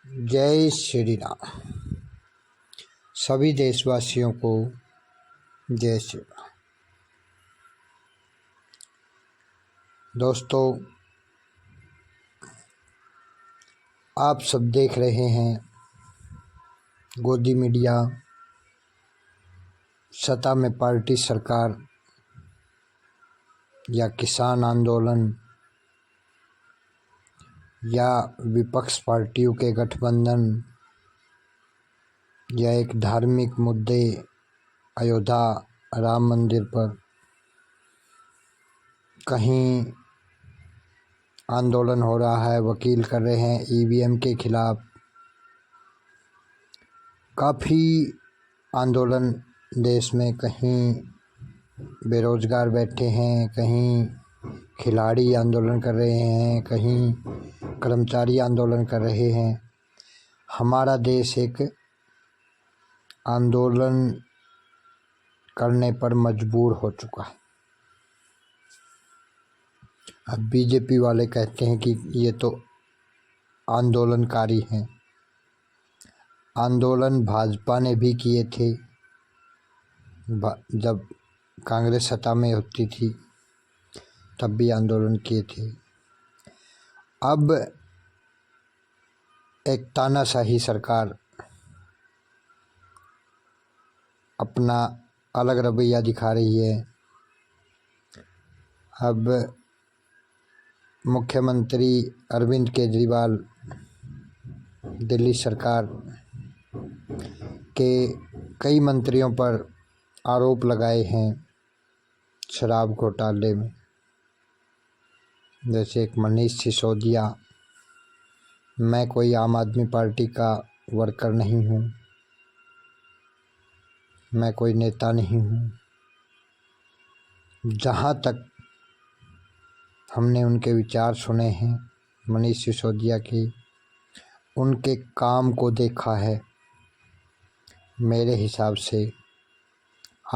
जय श्री राम। सभी देशवासियों को जय श्री राम। दोस्तों, आप सब देख रहे हैं गोदी मीडिया, सत्ता में पार्टी सरकार या किसान आंदोलन या विपक्ष पार्टियों के गठबंधन या एक धार्मिक मुद्दे अयोध्या राम मंदिर पर कहीं आंदोलन हो रहा है। वकील कर रहे हैं ईवीएम के खिलाफ। काफ़ी आंदोलन देश में, कहीं बेरोजगार बैठे हैं, कहीं खिलाड़ी आंदोलन कर रहे हैं, कहीं कर्मचारी आंदोलन कर रहे हैं। हमारा देश एक आंदोलन करने पर मजबूर हो चुका है। अब बीजेपी वाले कहते हैं कि ये तो आंदोलनकारी हैं। आंदोलन भाजपा ने भी किए थे जब कांग्रेस सत्ता में होती थी, तब भी आंदोलन किए थे। अब एक तानाशाही सरकार अपना अलग रवैया दिखा रही है। अब मुख्यमंत्री अरविंद केजरीवाल दिल्ली सरकार के कई मंत्रियों पर आरोप लगाए हैं शराब घोटाले में। जैसे एक मनीष सिसोदिया, मैं कोई आम आदमी पार्टी का वर्कर नहीं हूँ, मैं कोई नेता नहीं हूँ। जहाँ तक हमने उनके विचार सुने हैं मनीष सिसोदिया के, उनके काम को देखा है, मेरे हिसाब से,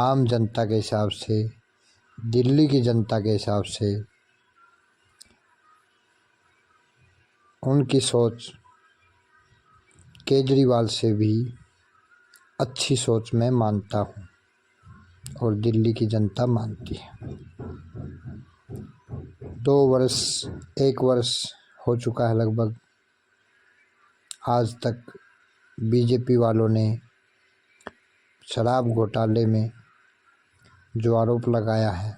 आम जनता के हिसाब से, दिल्ली की जनता के हिसाब से उनकी सोच केजरीवाल से भी अच्छी सोच मैं मानता हूँ और दिल्ली की जनता मानती है। 1 वर्ष हो चुका है लगभग, आज तक बीजेपी वालों ने शराब घोटाले में जो आरोप लगाया है,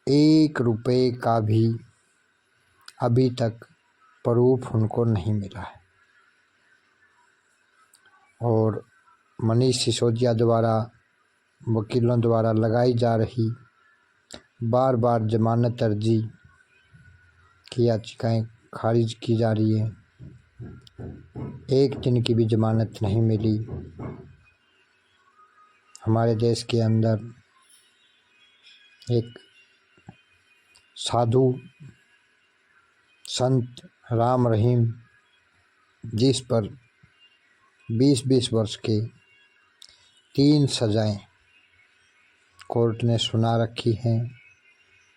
1 रुपये का भी अभी तक प्रूफ उनको नहीं मिला है। और मनीष सिसोदिया द्वारा, वकीलों द्वारा लगाई जा रही बार बार जमानत अर्जी की याचिकाएं खारिज की जा रही है। 1 दिन की भी जमानत नहीं मिली। हमारे देश के अंदर एक साधु संत राम रहीम, जिस पर 20-20 वर्ष के 3 सजाएं कोर्ट ने सुना रखी हैं,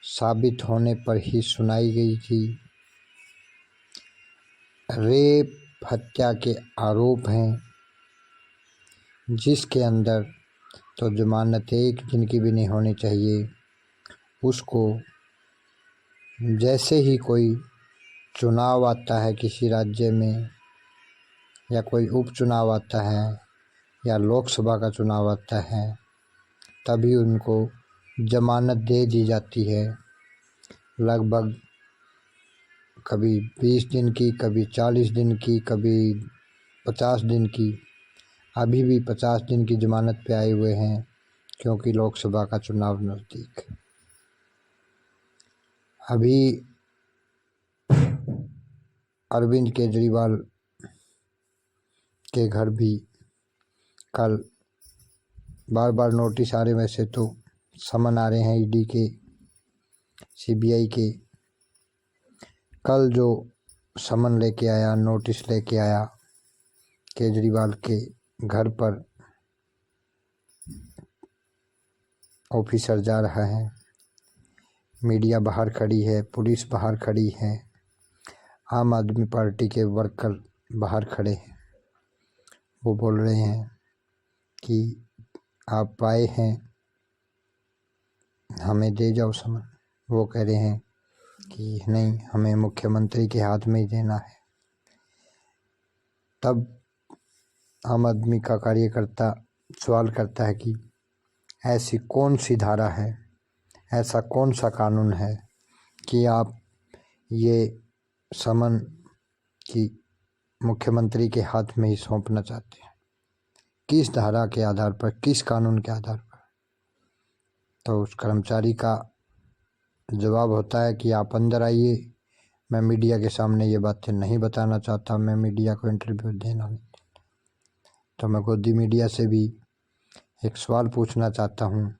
साबित होने पर ही सुनाई गई थी। रेप हत्या के आरोप हैं, जिसके अंदर तो जमानत 1 दिन की भी नहीं होनी चाहिए। उसको जैसे ही कोई चुनाव आता है किसी राज्य में, या कोई उपचुनाव आता है, या लोकसभा का चुनाव आता है, तभी उनको जमानत दे दी जाती है। लगभग कभी 20 दिन की, कभी 40 दिन की, कभी 50 दिन की। अभी भी 50 दिन की जमानत पे आए हुए हैं, क्योंकि लोकसभा का चुनाव नज़दीक है। अभी अरविंद केजरीवाल के घर भी कल बार बार नोटिस आ रहे, वैसे तो समन आ रहे हैं ईडी के, सीबीआई के। कल जो समन लेके आया, नोटिस लेके आया केजरीवाल के घर पर, ऑफिसर जा रहा है, मीडिया बाहर खड़ी है, पुलिस बाहर खड़ी है, आम आदमी पार्टी के वर्कर बाहर खड़े हैं, वो बोल रहे हैं कि आप आए हैं, हमें दे जाओ समन। वो कह रहे हैं कि नहीं, हमें मुख्यमंत्री के हाथ में ही देना है। तब आम आदमी का कार्यकर्ता सवाल करता है कि ऐसी कौन सी धारा है, ऐसा कौन सा कानून है कि आप ये समन कि मुख्यमंत्री के हाथ में ही सौंपना चाहते हैं? किस धारा के आधार पर, किस कानून के आधार पर? तो उस कर्मचारी का जवाब होता है कि आप अंदर आइए, मैं मीडिया के सामने ये बातें नहीं बताना चाहता, मैं मीडिया को इंटरव्यू देना नहीं। तो मैं गोदी मीडिया से भी एक सवाल पूछना चाहता हूँ,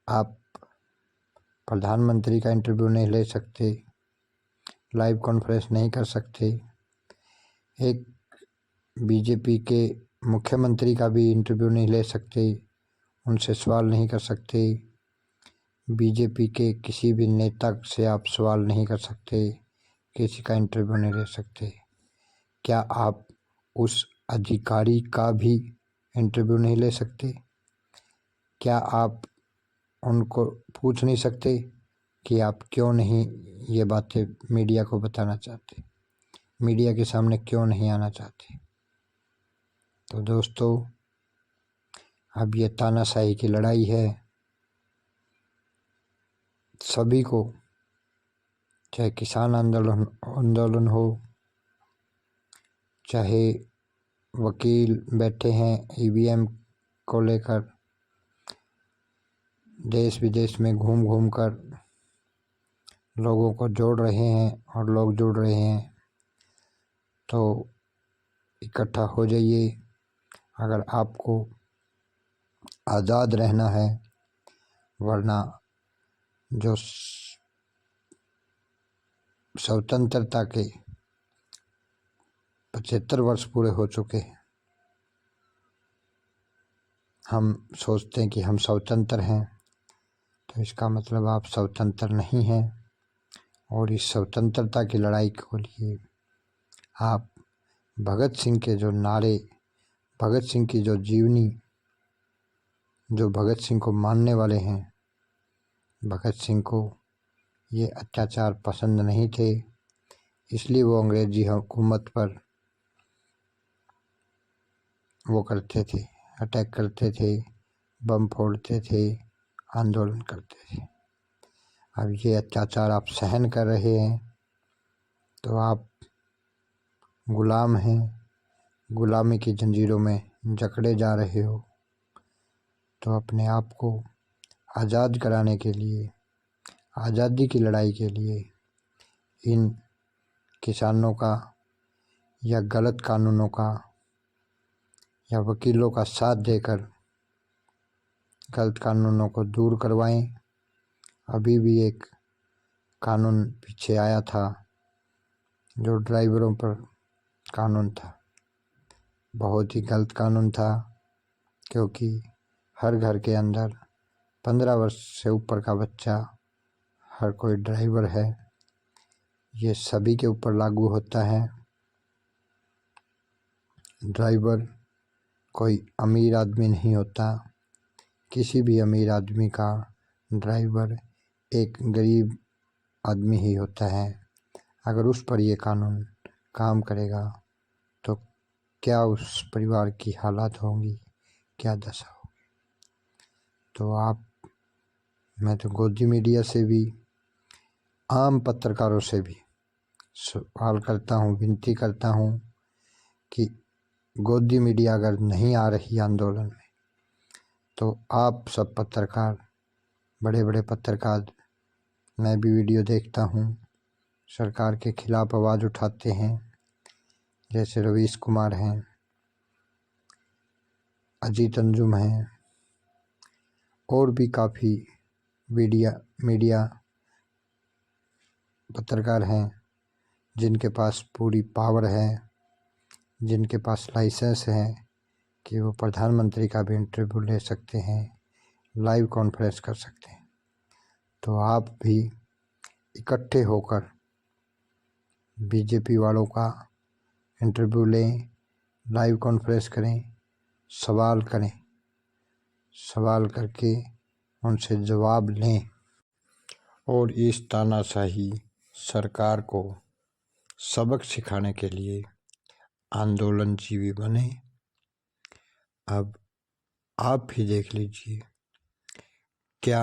आप प्रधानमंत्री का इंटरव्यू नहीं ले सकते, लाइव कॉन्फ्रेंस नहीं कर सकते, एक बीजेपी के मुख्यमंत्री का भी इंटरव्यू नहीं ले सकते, उनसे सवाल नहीं कर सकते, बीजेपी के किसी भी नेता से आप सवाल नहीं कर सकते, किसी का इंटरव्यू नहीं ले सकते? क्या आप उस अधिकारी का भी इंटरव्यू नहीं ले सकते? क्या आप उनको पूछ नहीं सकते कि आप क्यों नहीं ये बातें मीडिया को बताना चाहते, मीडिया के सामने क्यों नहीं आना चाहते? तो दोस्तों, अब ये तानाशाही की लड़ाई है। सभी को, चाहे किसान आंदोलन हो, चाहे वकील बैठे हैं ईवीएम को लेकर, देश विदेश में घूम घूम कर लोगों को जोड़ रहे हैं और लोग जुड़ रहे हैं, तो इकट्ठा हो जाइए। अगर आपको आज़ाद रहना है, वरना जो स्वतंत्रता के 75 वर्ष पूरे हो चुके हैं, हम सोचते हैं कि हम स्वतंत्र हैं, तो इसका मतलब आप स्वतंत्र नहीं हैं। और इस स्वतंत्रता की लड़ाई के लिए आप भगत सिंह के जो नारे, भगत सिंह की जो जीवनी, जो भगत सिंह को मानने वाले हैं, भगत सिंह को ये अत्याचार पसंद नहीं थे, इसलिए वो अंग्रेजी हुकूमत पर वो करते थे, अटैक करते थे, बम फोड़ते थे, आंदोलन करते थे। अब ये अत्याचार आप सहन कर रहे हैं, तो आप गुलाम हैं, गुलामी की जंजीरों में जकड़े जा रहे हो। तो अपने आप को आज़ाद कराने के लिए, आज़ादी की लड़ाई के लिए इन किसानों का या गलत कानूनों का या वकीलों का साथ देकर गलत कानूनों को दूर करवाएं। अभी भी एक कानून पीछे आया था जो ड्राइवरों पर कानून था, बहुत ही गलत कानून था, क्योंकि हर घर के अंदर 15 वर्ष से ऊपर का बच्चा, हर कोई ड्राइवर है। ये सभी के ऊपर लागू होता है। ड्राइवर कोई अमीर आदमी नहीं होता, किसी भी अमीर आदमी का ड्राइवर एक गरीब आदमी ही होता है। अगर उस पर ये कानून काम करेगा तो क्या उस परिवार की हालत होंगी, क्या दशा होगी। तो मैं तो गोदी मीडिया से भी, आम पत्रकारों से भी सवाल करता हूँ, विनती करता हूँ कि गोदी मीडिया अगर नहीं आ रही आंदोलन में, तो आप सब पत्रकार, बड़े बड़े पत्रकार, मैं भी वीडियो देखता हूँ, सरकार के खिलाफ आवाज़ उठाते हैं, जैसे रवीश कुमार हैं, अजीत अंजुम हैं, और भी काफ़ी मीडिया पत्रकार हैं जिनके पास पूरी पावर है, जिनके पास लाइसेंस है कि वो प्रधानमंत्री का भी इंटरव्यू ले सकते हैं, लाइव कॉन्फ्रेंस कर सकते हैं। तो आप भी इकट्ठे होकर बीजेपी वालों का इंटरव्यू लें, लाइव कॉन्फ्रेंस करें, सवाल करें, सवाल करके उनसे जवाब लें और इस तानाशाही सरकार को सबक सिखाने के लिए आंदोलनजीवी बने। अब आप भी देख लीजिए, क्या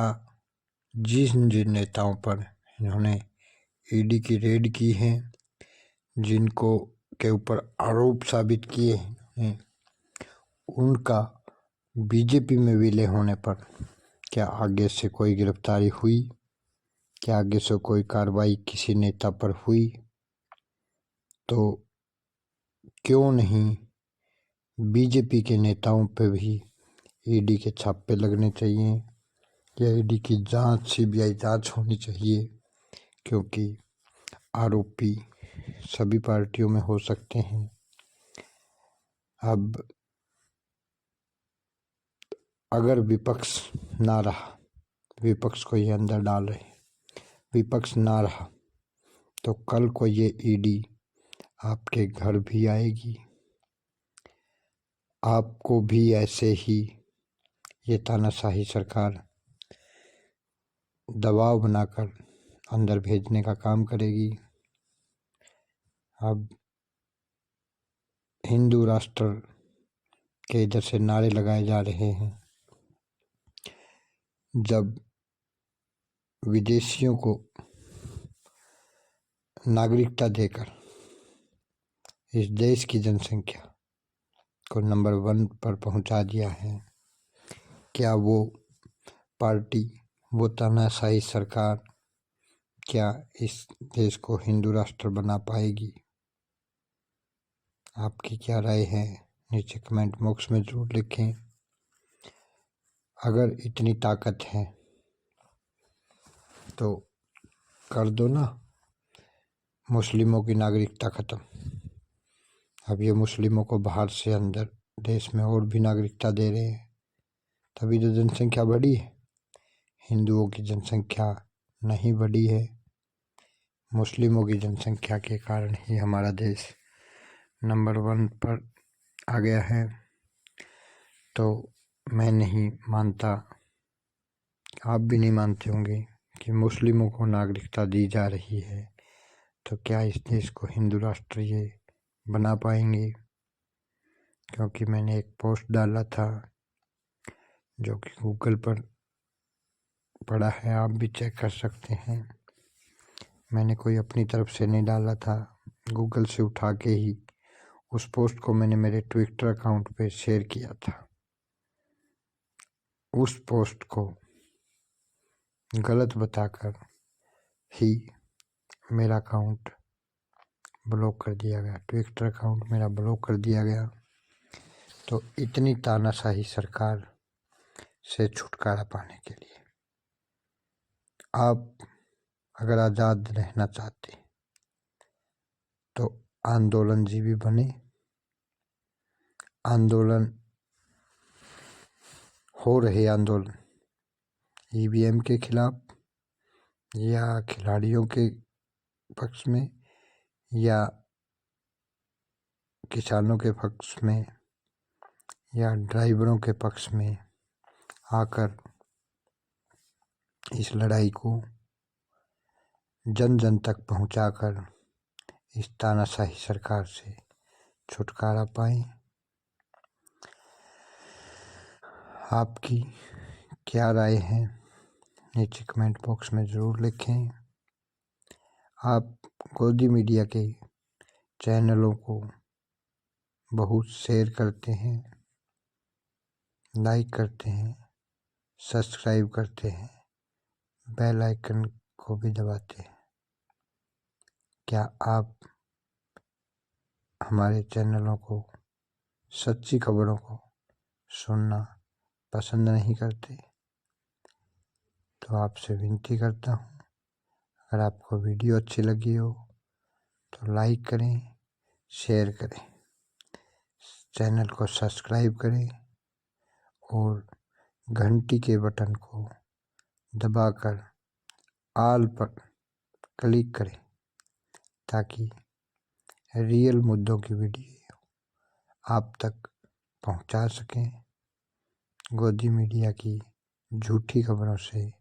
जिन जिन नेताओं पर इन्होंने ईडी की रेड की है, जिनको के ऊपर आरोप साबित किए हैं, उनका बीजेपी में विलय होने पर क्या आगे से कोई गिरफ्तारी हुई? क्या आगे से कोई कार्रवाई किसी नेता पर हुई? तो क्यों नहीं बीजेपी के नेताओं पे भी ईडी के छापे लगने चाहिए या ईडी की जांच, सीबीआई जांच होनी चाहिए, क्योंकि आरोपी सभी पार्टियों में हो सकते हैं। अब अगर विपक्ष ना रहा, विपक्ष को ये अंदर डाल रहे, विपक्ष ना रहा तो कल को ये ईडी आपके घर भी आएगी, आपको भी ऐसे ही ये तानाशाही सरकार दबाव बनाकर अंदर भेजने का काम करेगी। अब हिंदू राष्ट्र के इधर से नारे लगाए जा रहे हैं। जब विदेशियों को नागरिकता देकर इस देश की जनसंख्या को नंबर 1 पर पहुंचा दिया है, क्या वो पार्टी, वो तानाशाही सरकार क्या इस देश को हिंदू राष्ट्र बना पाएगी? आपकी क्या राय है? नीचे कमेंट बॉक्स में जरूर लिखें। अगर इतनी ताकत है तो कर दो ना मुस्लिमों की नागरिकता ख़त्म। अब ये मुस्लिमों को बाहर से अंदर देश में और भी नागरिकता दे रहे हैं, तभी तो जनसंख्या बढ़ी है। हिंदुओं की जनसंख्या नहीं बढ़ी है, मुस्लिमों की जनसंख्या के कारण ही हमारा देश नंबर 1 पर आ गया है। तो मैं नहीं मानता, आप भी नहीं मानते होंगे कि मुस्लिमों को नागरिकता दी जा रही है, तो क्या इस देश को हिंदू राष्ट्र ये बना पाएंगे? क्योंकि मैंने एक पोस्ट डाला था जो कि गूगल पर पड़ा है, आप भी चेक कर सकते हैं। मैंने कोई अपनी तरफ से नहीं डाला था, गूगल से उठा के ही उस पोस्ट को मैंने मेरे ट्विटर अकाउंट पे शेयर किया था। उस पोस्ट को गलत बताकर ही मेरा अकाउंट ब्लॉक कर दिया गया, ट्विटर अकाउंट मेरा ब्लॉक कर दिया गया। तो इतनी तानाशाही सरकार से छुटकारा पाने के लिए आप अगर आज़ाद रहना चाहते तो आंदोलनजीवी बने, आंदोलन हो रहे आंदोलन ईवीएम के खिलाफ या खिलाड़ियों के पक्ष में या किसानों के पक्ष में या ड्राइवरों के पक्ष में आकर इस लड़ाई को जन जन तक पहुंचाकर इस तानाशाही सरकार से छुटकारा पाएं। आपकी क्या राय है? नीचे कमेंट बॉक्स में ज़रूर लिखें। आप गोदी मीडिया के चैनलों को बहुत शेयर करते हैं, लाइक करते हैं, सब्सक्राइब करते हैं, बेल आइकन को भी दबाते हैं। क्या आप हमारे चैनलों को, सच्ची खबरों को सुनना पसंद नहीं करते? तो आपसे विनती करता हूँ, अगर आपको वीडियो अच्छी लगी हो तो लाइक करें, शेयर करें, चैनल को सब्सक्राइब करें और घंटी के बटन को दबाकर ऑल पर क्लिक करें, ताकि रियल मुद्दों की वीडियो आप तक पहुंचा सकें, गोदी मीडिया की झूठी खबरों से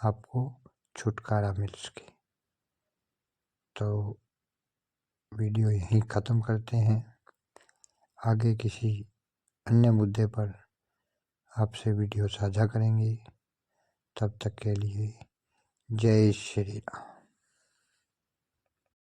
आपको छुटकारा मिल सके। तो वीडियो यहीं ख़त्म करते हैं। आगे किसी अन्य मुद्दे पर आपसे वीडियो साझा करेंगे। तब तक के लिए जय श्री राम।